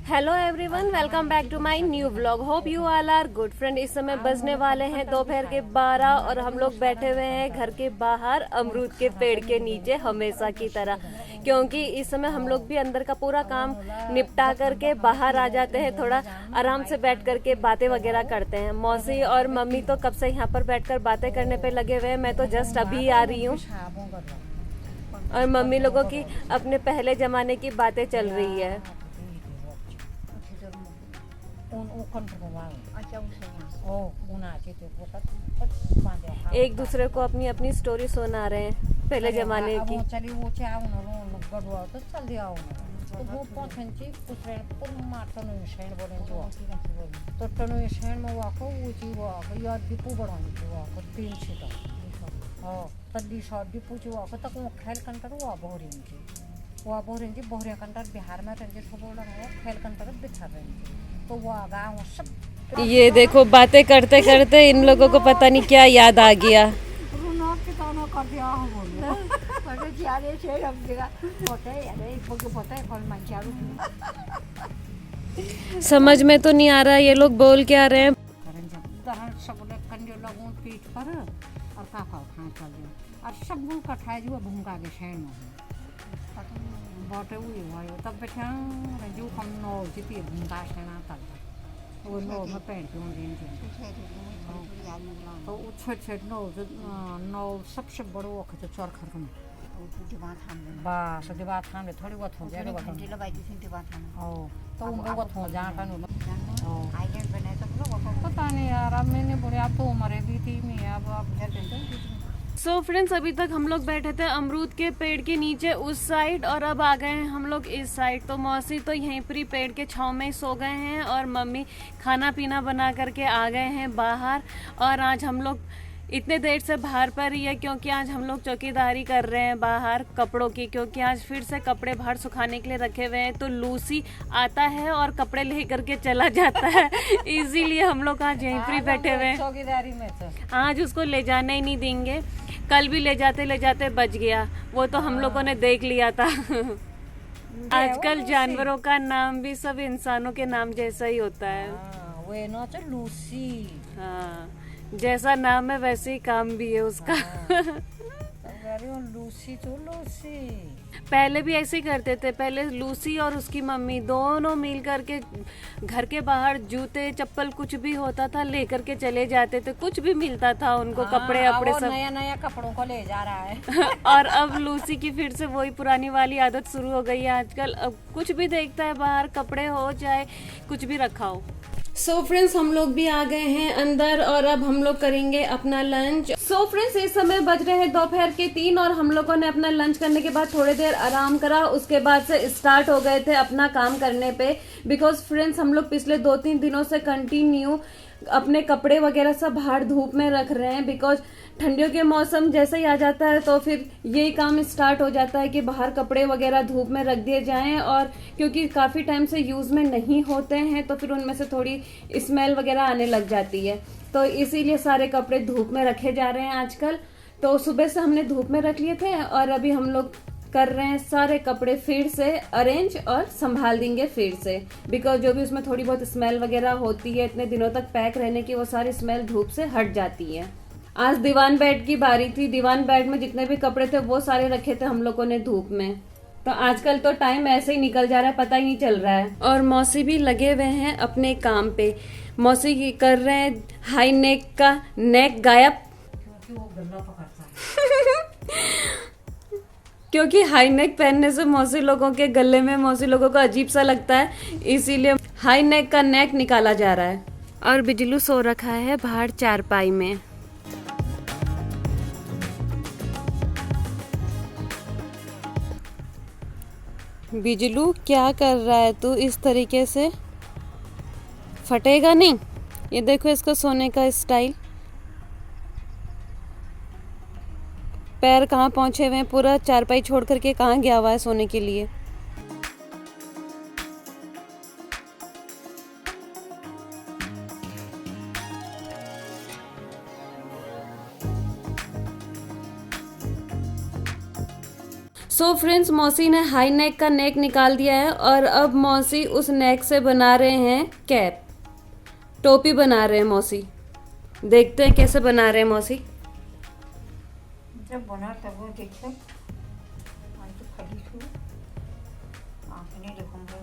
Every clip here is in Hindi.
Hello everyone, welcome back to my new vlog. Hope you all are good. Friend, इस समय बजने वाले हैं दोपहर के 12 और हम लोग बैठे हुए हैं घर के बाहर अमरूद के पेड़ के नीचे हमेशा की तरह, क्योंकि इस समय हम लोग भी अंदर का पूरा काम निपटा करके बाहर आ जाते हैं, थोड़ा आराम से बैठ करके बातें वगैरह करते हैं। मौसी और मम्मी तो कब से यहाँ पर बैठकर बातें करने पे लगे हुए हैं, मैं तो जस्ट अभी आ रही हूँ और मम्मी लोगों की अपने पहले जमाने की बातें चल रही है। एक दूसरे को अपनी अपनी स्टोरी सुना रहे हैं पहले जमाने की। बिहार में तो वो गाँव सब ये देखो, बातें करते करते इन लोगों को पता नहीं क्या याद आ गया। समझ में तो नहीं आ रहा ये लोग बोल क्या रहे हैं। पीठ पर और काफा खा चल और सब मुंह कठाए जो भूंगा के शैन बोटे हुई भयो तब बैठा जो हम नो जिती भूंगा शैना तल वो नो में पेड़ के दिन तो छट छट नो सबसे बड़ो वक्त चोर खरकम बस दिवात खाने थोड़ी बहुत हो जाएगा घंटी लगाई थी दिवात खाने ओ तो उनको बहुत हो जा का नो आइलैंड बने सब लोग पता नहीं यार। अब मैंने बोले आप तो मरे भी थी मैं अब आप सो फ्रेंड्स, अभी तक हम लोग बैठे थे अमरूद के पेड़ के नीचे उस साइड और अब आ गए हैं हम लोग इस साइड। तो मौसी तो यहीं पर ही पेड़ के छांव में ही सो गए हैं और मम्मी खाना पीना बना करके आ गए हैं बाहर। और आज हम लोग इतने देर से बाहर पर ही है क्योंकि आज हम लोग चौकीदारी कर रहे हैं बाहर कपड़ों की, क्योंकि आज फिर से कपड़े बाहर सुखाने के लिए रखे हुए हैं। तो लूसी आता है और कपड़े ले करके चला जाता है, इसीलिए हम लोग आज यहीं पर बैठे हुए हैं। चौकीदारी में आज उसको ले जाने ही नहीं देंगे। कल भी ले जाते बच गया, वो तो हम लोगों ने देख लिया था। आजकल जानवरों का नाम भी सब इंसानों के नाम जैसा ही होता है। वो ना तो लूसी, हाँ, जैसा नाम है वैसे ही काम भी है उसका। लूसी तो लूसी पहले भी ऐसे ही करते थे। पहले लूसी और उसकी मम्मी दोनों मिल करके घर के बाहर जूते चप्पल कुछ भी होता था लेकर के चले जाते थे, कुछ भी मिलता था उनको, कपड़े अपड़े सब नया नया कपड़ों को ले जा रहा है। और अब लूसी की फिर से वही पुरानी वाली आदत शुरू हो गई है आजकल। अब कुछ भी देखता है बाहर, कपड़े हो चाहे कुछ भी रखा हो। सो फ्रेंड्स, हम लोग भी आ गए हैं अंदर और अब हम लोग करेंगे अपना लंच। सो फ्रेंड्स, इस समय बज रहे हैं दोपहर के 3 और हम लोगों ने अपना लंच करने के बाद थोड़ी देर आराम करा। उसके बाद से स्टार्ट हो गए थे अपना काम करने पे, बिकॉज फ्रेंड्स हम लोग पिछले 2-3 दिनों से कंटिन्यू अपने कपड़े वगैरह सब बाहर धूप में रख रहे हैं। बिकॉज ठंडियों के मौसम जैसे ही आ जाता है तो फिर यही काम स्टार्ट हो जाता है कि बाहर कपड़े वगैरह धूप में रख दिए जाएं, और क्योंकि काफ़ी टाइम से यूज़ में नहीं होते हैं तो फिर उनमें से थोड़ी स्मेल वगैरह आने लग जाती है, तो इसीलिए सारे कपड़े धूप में रखे जा रहे हैं आजकल। तो सुबह से हमने धूप में रख लिए थे और अभी हम लोग कर रहे हैं सारे कपड़े फिर से अरेंज और संभाल देंगे फिर से, बिकॉज जो भी उसमें थोड़ी बहुत स्मेल वगैरह होती है इतने दिनों तक पैक रहने की, वो सारी स्मेल धूप से हट जाती है। आज दीवान बेड की बारी थी। दीवान बेड में जितने भी कपड़े थे वो सारे रखे थे हम लोगों ने धूप में। तो आजकल तो टाइम ऐसे ही निकल जा रहा है, पता ही नहीं चल रहा है। और मौसी भी लगे हुए हैं अपने काम पे। मौसी कर रहे हैं हाई नेक का नेक गायब, क्योंकि हाई नेक पहनने से मौसी लोगों के गले में मौसी लोगों को अजीब सा लगता है, इसीलिए हाई नेक का नेक निकाला जा रहा है। और बिजलू सो रखा है बाहर चारपाई में। बिजलू, क्या कर रहा है तू इस तरीके से? फटेगा नहीं। ये देखो इसका सोने का स्टाइल, पैर कहाँ पहुंचे हुए हैं, पूरा चारपाई छोड़ करके कहाँ गया हुआ है सोने के लिए। सो फ्रेंड्स, मौसी ने हाई नेक का नेक निकाल दिया है और अब मौसी उस नेक से बना रहे हैं कैप, टोपी बना रहे हैं मौसी। देखते हैं कैसे बना रहे हैं मौसी। जब बना तब वो देखो, आज तो खड़ी छू आंखें देखूंगा।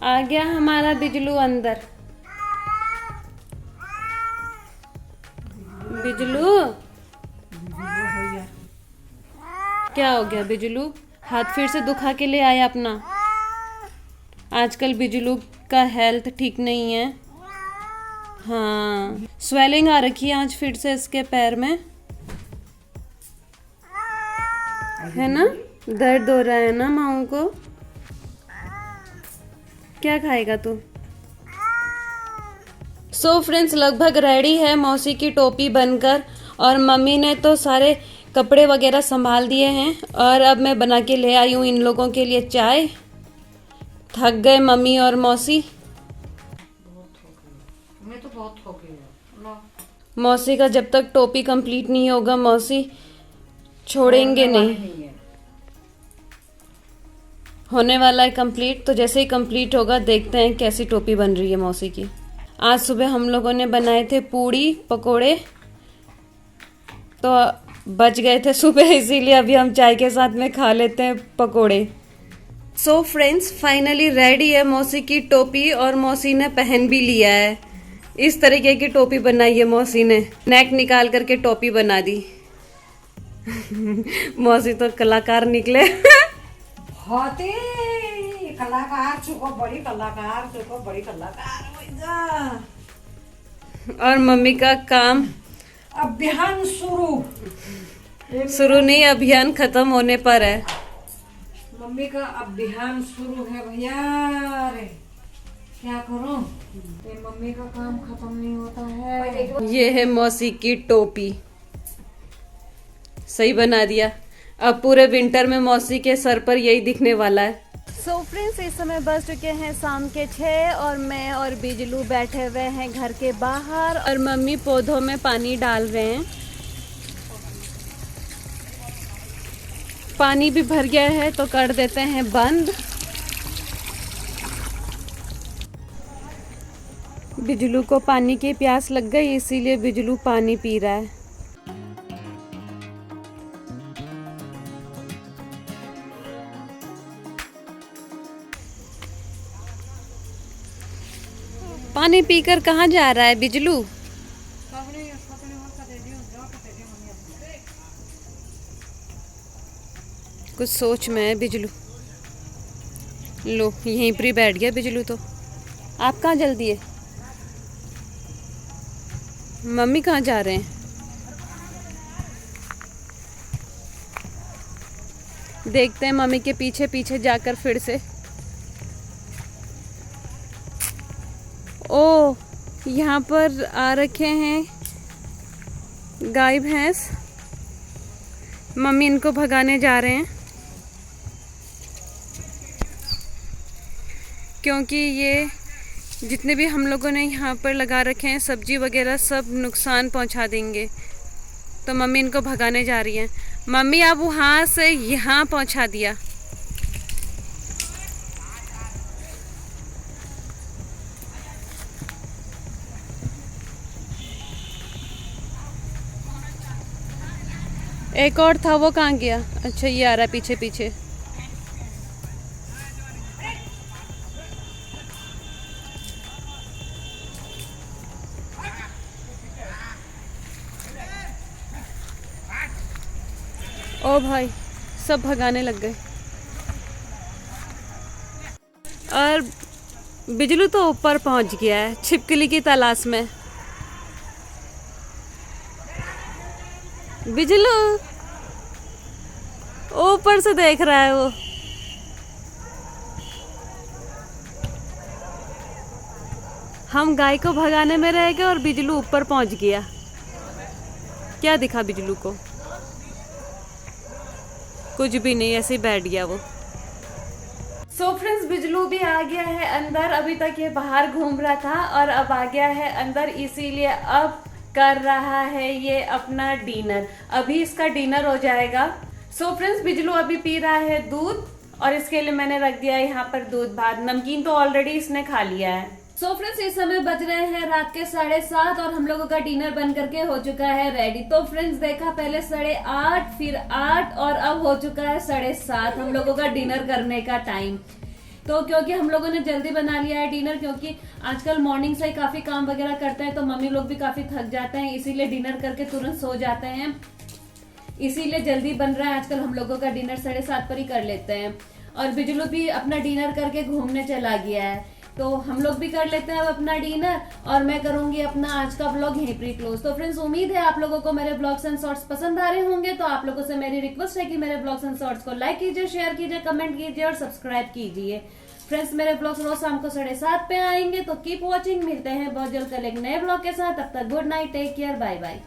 आ गया हमारा बिजलू अंदर। बिजलू क्या हो गया बिजलू? हाथ फिर से दुखा के ले आया अपना। आजकल बिजलू का हेल्थ ठीक नहीं है। हाँ, स्वेलिंग आ रखी है आज फिर से इसके पैर में, है ना? दर्द हो रहा है ना माऊ को? क्या खाएगा तू? सो फ्रेंड्स, लगभग रेडी है मौसी की टोपी बनकर और मम्मी ने तो सारे कपड़े वगैरह संभाल दिए हैं और अब मैं बना के ले आई हूँ इन लोगों के लिए चाय। थक गए मम्मी और मौसी। मैं तो बहुत थक गई हूँ। मौसी का जब तक टोपी कंप्लीट नहीं होगा मौसी छोड़ेंगे नहीं। होने वाला है कंप्लीट, तो जैसे ही कंप्लीट होगा देखते हैं कैसी टोपी बन रही है मौसी की। आज सुबह हम लोगों ने बनाए थे पूड़ी पकोड़े, तो बच गए थे सुबह, इसीलिए अभी हम चाय के साथ में खा लेते हैं पकोड़े। सो फ्रेंड्स, फाइनली रेडी है मौसी की टोपी और मौसी ने पहन भी लिया है। इस तरीके की टोपी बनाई है मौसी ने, नेक निकाल करके टोपी बना दी। मौसी तो कलाकार निकले। बहुत ही कलाकार चुको, बड़ी कलाकार चुको, बड़ी कलाकार। और मम्मी का काम अभियान शुरू नहीं, अभियान खत्म होने पर है। मम्मी का अभियान शुरू है भैया। रे क्या करूं, ये मम्मी का काम खत्म नहीं होता है। ये है मौसी की टोपी, सही बना दिया। अब पूरे विंटर में मौसी के सर पर यही दिखने वाला है। सो फ्रेंड्स, इस समय बज चुके हैं शाम के 6 और मैं और बिजलू बैठे हुए हैं घर के बाहर और मम्मी पौधों में पानी डाल रहे हैं। पानी भी भर गया है तो कर देते हैं बंद। बिजलू को पानी की प्यास लग गई, इसीलिए बिजलू पानी पी रहा है। पानी पीकर कहाँ जा रहा है बिजलू? कुछ सोच में है बिजलू। लो, यहीं पर ही बैठ गया बिजलू। तो आप कहाँ जल्दी है? मम्मी कहाँ जा रहे हैं? देखते हैं मम्मी के पीछे पीछे जाकर फिर से। ओ, यहाँ पर आ रखे हैं गाय भैंस। मम्मी इनको भगाने जा रहे हैं क्योंकि ये जितने भी हम लोगों ने यहाँ पर लगा रखे हैं सब्जी वगैरह सब नुकसान पहुँचा देंगे, तो मम्मी इनको भगाने जा रही हैं। मम्मी अब वहाँ से यहाँ पहुँचा दिया। एक और था, वो कहाँ गया? अच्छा, ये आ रहा है पीछे पीछे। ओ भाई, सब भगाने लग गए। और बिजलू तो ऊपर पहुंच गया है छिपकली की तलाश में। बिजलू ऊपर से देख रहा है वो। हम गाय को भगाने में रह गए और बिजलू ऊपर पहुंच गया। क्या दिखा बिजलू को? कुछ भी नहीं, ऐसे ही बैठ गया वो। सो फ्रेंड्स, बिजलू भी आ गया है अंदर। अभी तक ये बाहर घूम रहा था और अब आ गया है अंदर, इसीलिए अब कर रहा है ये अपना डिनर। अभी इसका डिनर हो जाएगा। सो फ्रेंड्स, बिजलू अभी पी रहा है दूध और इसके लिए मैंने रख दिया है यहाँ पर दूध भात। नमकीन तो ऑलरेडी इसने खा लिया है। सो फ्रेंड्स, इस समय बज रहे हैं रात के 7:30 और हम लोगों का डिनर बन करके हो चुका है रेडी। तो फ्रेंड्स देखा, पहले 8:30 फिर 8 और अब हो चुका है 7:30 हम लोगों का डिनर करने का टाइम। तो क्योंकि हम लोगों ने जल्दी बना लिया है डिनर, क्योंकि आजकल मॉर्निंग से ही काफी काम वगैरह करते हैं तो मम्मी लोग भी काफी थक जाते हैं, इसीलिए डिनर करके तुरंत सो जाते हैं। इसीलिए जल्दी बन रहा है आजकल हम लोगों का डिनर, 7:30 पर ही कर लेते हैं। और बिजलू भी अपना डिनर करके घूमने चला गया है, तो हम लोग भी कर लेते हैं अब अपना डिनर और मैं करूंगी अपना आज का ब्लॉग यहीं पर क्लोज। तो फ्रेंड्स, उम्मीद है आप लोगों को मेरे ब्लॉग्स एंड शॉर्ट्स पसंद आ रहे होंगे। तो आप लोगों से मेरी रिक्वेस्ट है कि मेरे ब्लॉग्स एंड शॉर्ट्स को लाइक कीजिए, शेयर कीजिए, कमेंट कीजिए और सब्सक्राइब कीजिए। फ्रेंड्स, मेरे ब्लॉग्स रोज शाम को 7:30 पे आएंगे, तो कीप वॉचिंग। मिलते हैं बहुत जल्द कल एक नए ब्लॉग के साथ। तब तक good night, take care, bye bye.